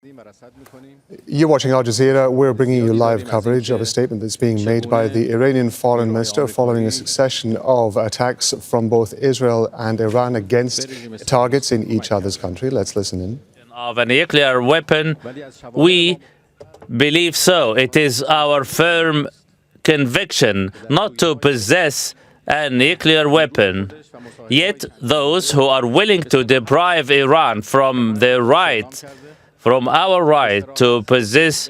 You're watching Al Jazeera. We're bringing you live coverage of a statement that's being made by the Iranian Foreign Minister following a succession of attacks from both Israel and Iran against targets in each other's country. Let's listen in. Of a nuclear weapon, we believe so. It is our firm conviction not to possess a nuclear weapon. Yet those who are willing to deprive Iran from their right, from our right to possess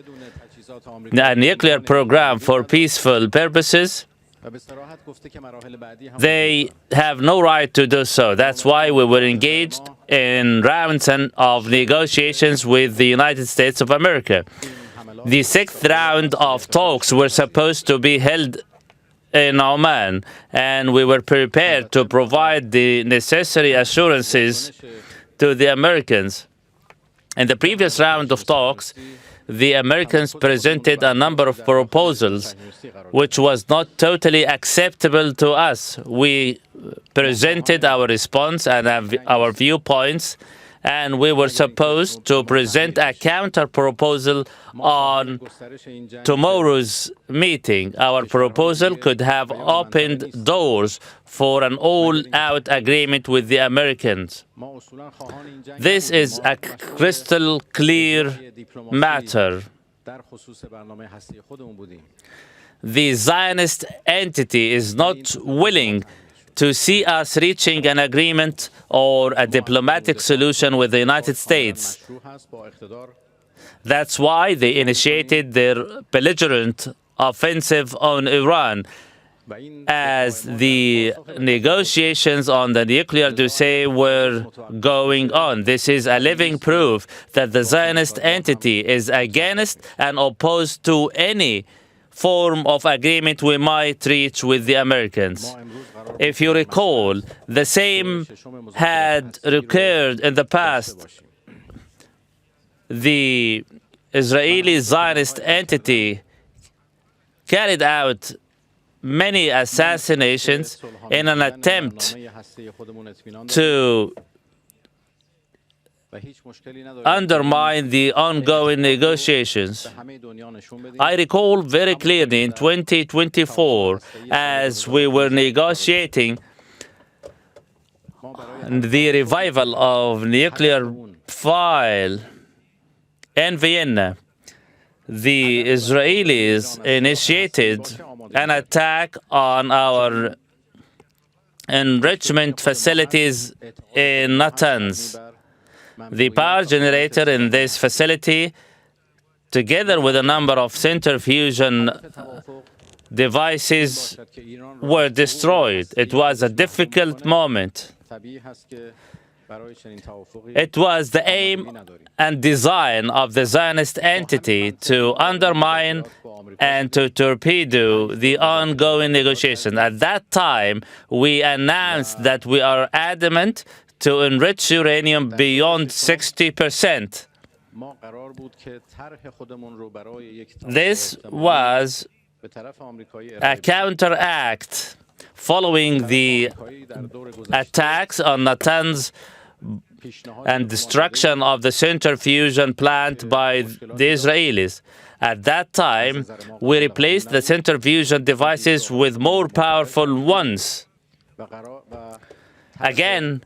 a nuclear program for peaceful purposes, they have no right to do so. That's why we were engaged in rounds of negotiations with the United States of America. The sixth round of talks were supposed to be held in Oman, and we were prepared to provide the necessary assurances to the Americans. In the previous round of talks, the Americans presented a number of proposals which was not totally acceptable to us. We presented our response and our viewpoints, and we were supposed to present a counter-proposal on tomorrow's meeting. Our proposal could have opened doors for an all-out agreement with the Americans. This is a crystal clear matter. The Zionist entity is not willing to see us reaching an agreement or a diplomatic solution with the United States. That's why they initiated their belligerent offensive on Iran. As the negotiations on the nuclear dossier were going on, this is a living proof that the Zionist entity is against and opposed to any form of agreement we might reach with the Americans. If you recall, the same had occurred in the past. The Israeli Zionist entity carried out many assassinations in an attempt to undermine the ongoing negotiations. I recall very clearly in 2024, as we were negotiating the revival of nuclear file in Vienna, the Israelis initiated an attack on our enrichment facilities in Natanz. The power generator in this facility, together with a number of centrifusion devices, were destroyed. It was a difficult moment. It was the aim and design of the Zionist entity to undermine and to torpedo the ongoing negotiation. At that time, we announced that we are adamant to enrich uranium beyond 60%. This was a counteract following the attacks on Natanz and destruction of the centrifusion plant by the Israelis. At that time, we replaced the centrifusion devices with more powerful ones. Again,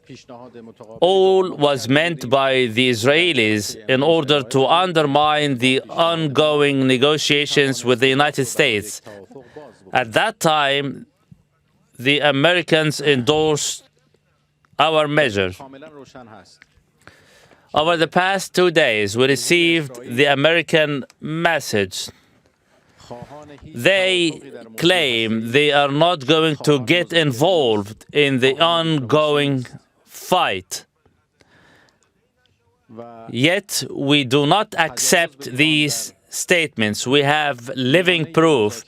all was meant by the Israelis in order to undermine the ongoing negotiations with the United States. At that time, the Americans endorsed our measure. Over the past 2 days, we received the American message. They claim they are not going to get involved in the ongoing fight. Yet, we do not accept these statements. We have living proof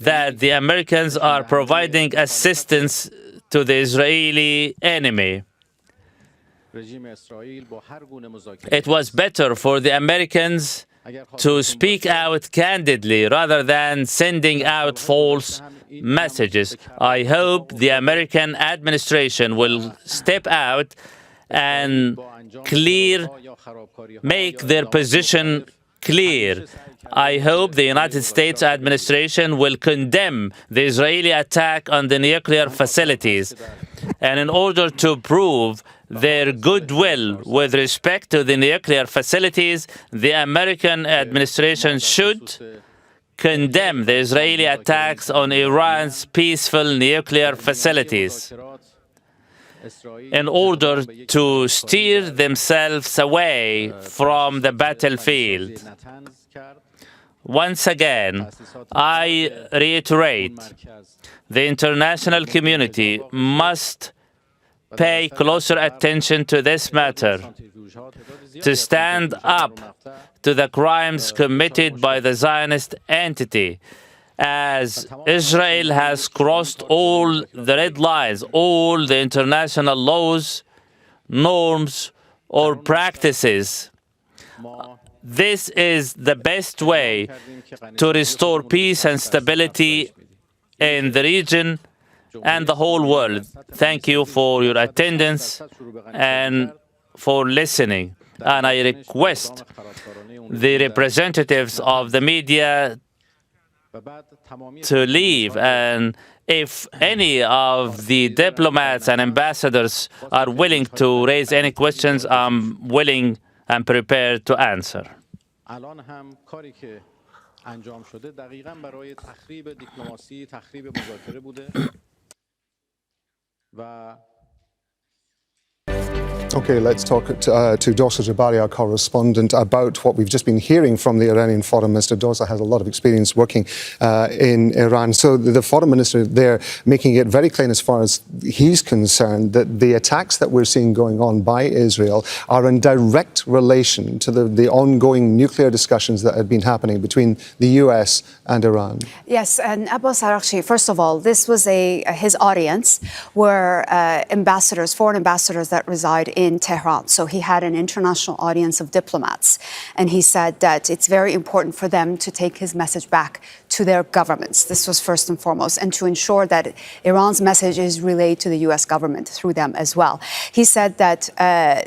that the Americans are providing assistance to the Israeli enemy. It was better for the Americans to speak out candidly rather than sending out false messages. I hope the American administration will step out and make their position clear. I hope the United States administration will condemn the Israeli attack on the nuclear facilities. And in order to prove their goodwill with respect to the nuclear facilities, the American administration should condemn the Israeli attacks on Iran's peaceful nuclear facilities in order to steer themselves away from the battlefield. Once again, I reiterate, the international community must pay closer attention to this matter, to stand up to the crimes committed by the Zionist entity, as Israel has crossed all the red lines, all the international laws, norms, or practices. This is the best way to restore peace and stability in the region and the whole world. Thank you for your attendance and for listening. And I request the representatives of the media to leave. And if any of the diplomats and ambassadors are willing to raise any questions, I'm willing and prepared to answer. Okay, let's talk to Dorsa Jabbari, our correspondent, about what we've just been hearing from the Iranian Foreign Minister. Dorsa has a lot of experience working in Iran. So the Foreign Minister there making it very clear as far as he's concerned that the attacks that we're seeing going on by Israel are in direct relation to the ongoing nuclear discussions that have been happening between the US and Iran. Yes, and Abbas Araghchi, first of all, this was his audience were foreign ambassadors that reside in Tehran. So he had an international audience of diplomats. And he said that it's very important for them to take his message back to their governments. This was first and foremost, and to ensure that Iran's message is relayed to the US government through them as well. He said that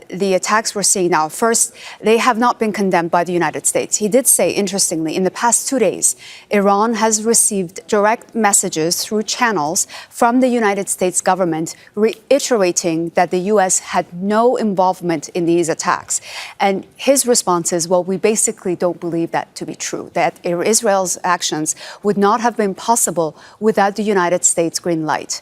the attacks we're seeing now, first, they have not been condemned by the United States. He did say, interestingly, in the past 2 days, Iran has received direct messages through channels from the United States government reiterating that the US had no involvement in these attacks. And his response is, well, we basically don't believe that to be true, that Israel's actions would not have been possible without the United States green light.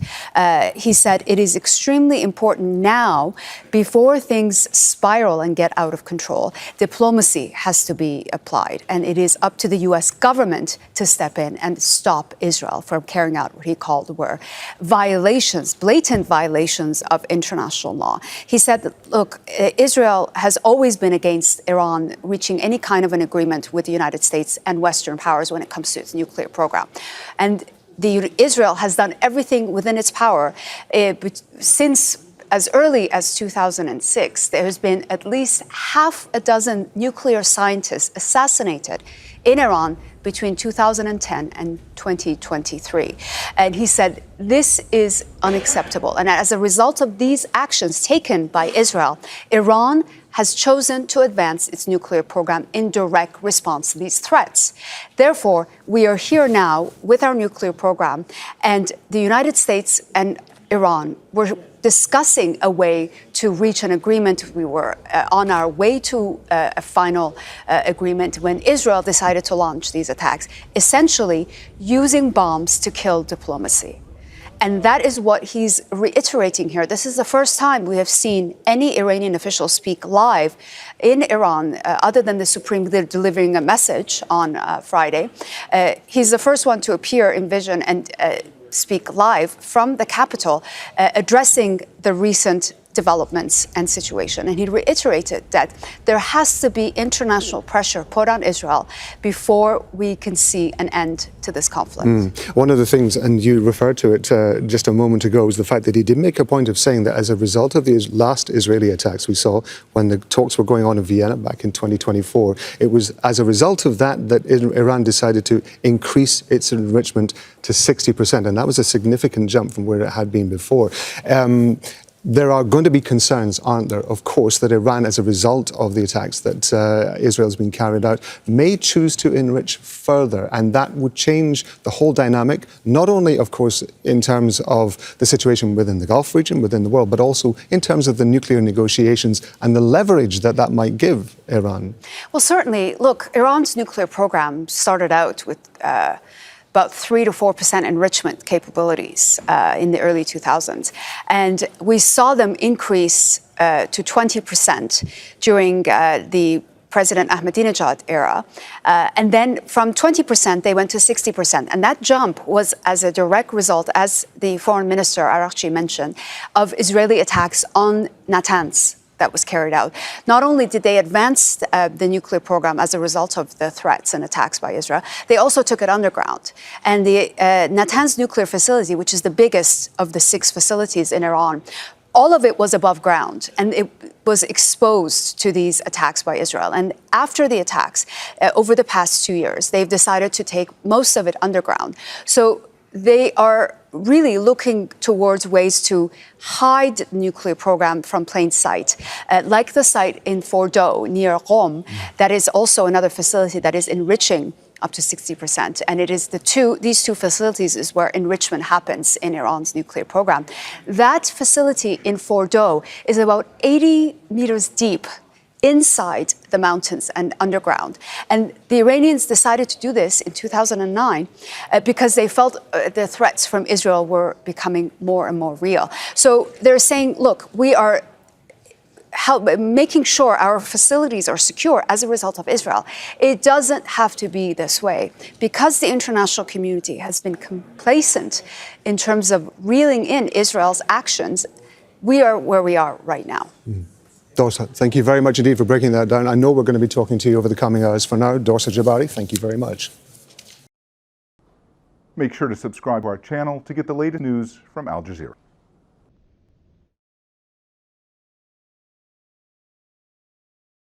He said it is extremely important now, before things spiral and get out of control, diplomacy has to be applied. And it is up to the US government to step in and stop Israel from carrying out what he called were violations, blatant violations of international law. He said that, look, Israel has always been against Iran reaching any kind of an agreement with the United States and Western powers when it comes to its nuclear program. And Israel has done everything within its power since as early as 2006. There has been at least half a dozen nuclear scientists assassinated in Iran between 2010 and 2023. And he said, this is unacceptable. And as a result of these actions taken by Israel, Iran has chosen to advance its nuclear program in direct response to these threats. Therefore, we are here now with our nuclear program, and the United States and Iran were discussing a way to reach an agreement. We were on our way to a final agreement when Israel decided to launch these attacks, essentially using bombs to kill diplomacy. And that is what he's reiterating here. This is the first time we have seen any Iranian official speak live in Iran, other than the Supreme Leader delivering a message on Friday. He's the first one to appear in Vision and speak live from the capital, addressing the recent developments and situation. And he reiterated that there has to be international pressure put on Israel before we can see an end to this conflict. One of the things, and you referred to it just a moment ago, was the fact that he did make a point of saying that as a result of the last Israeli attacks we saw when the talks were going on in Vienna back in 2024, it was as a result of that that Iran decided to increase its enrichment to 60%. And that was a significant jump from where it had been before. there are going to be concerns, aren't there, of course, that Iran, as a result of the attacks that Israel's been carried out, may choose to enrich further. And that would change the whole dynamic, not only, of course, in terms of the situation within the Gulf region, within the world, but also in terms of the nuclear negotiations and the leverage that that might give Iran. Well, certainly. Look, Iran's nuclear program started out with about 3 to 4% enrichment capabilities in the early 2000s. And we saw them increase to 20% during the President Ahmadinejad era. And then from 20%, they went to 60%. And that jump was as a direct result, as the Foreign Minister Araghchi mentioned, of Israeli attacks on Natanz that was carried out. Not only did they advance the nuclear program as a result of the threats and attacks by Israel, they also took it underground. And the Natanz nuclear facility, which is the biggest of the 6 facilities in Iran, all of it was above ground, and it was exposed to these attacks by Israel. And after the attacks, over the past 2 years, they've decided to take most of it underground. So they are really looking towards ways to hide the nuclear program from plain sight, like the site in Fordow near Qom, that is also another facility that is enriching up to 60%. And it is these two facilities is where enrichment happens in Iran's nuclear program. That facility in Fordow is about 80 meters deep inside the mountains and underground. And the Iranians decided to do this in 2009 because they felt the threats from Israel were becoming more and more real. So they're saying, look, we are making sure our facilities are secure as a result of Israel. It doesn't have to be this way. Because the international community has been complacent in terms of reeling in Israel's actions, we are where we are right now. Dorsa, thank you very much indeed for breaking that down. I know we're going to be talking to you over the coming hours. For now, Dorsa Jabbari, thank you very much. Make sure to subscribe to our channel to get the latest news from Al Jazeera.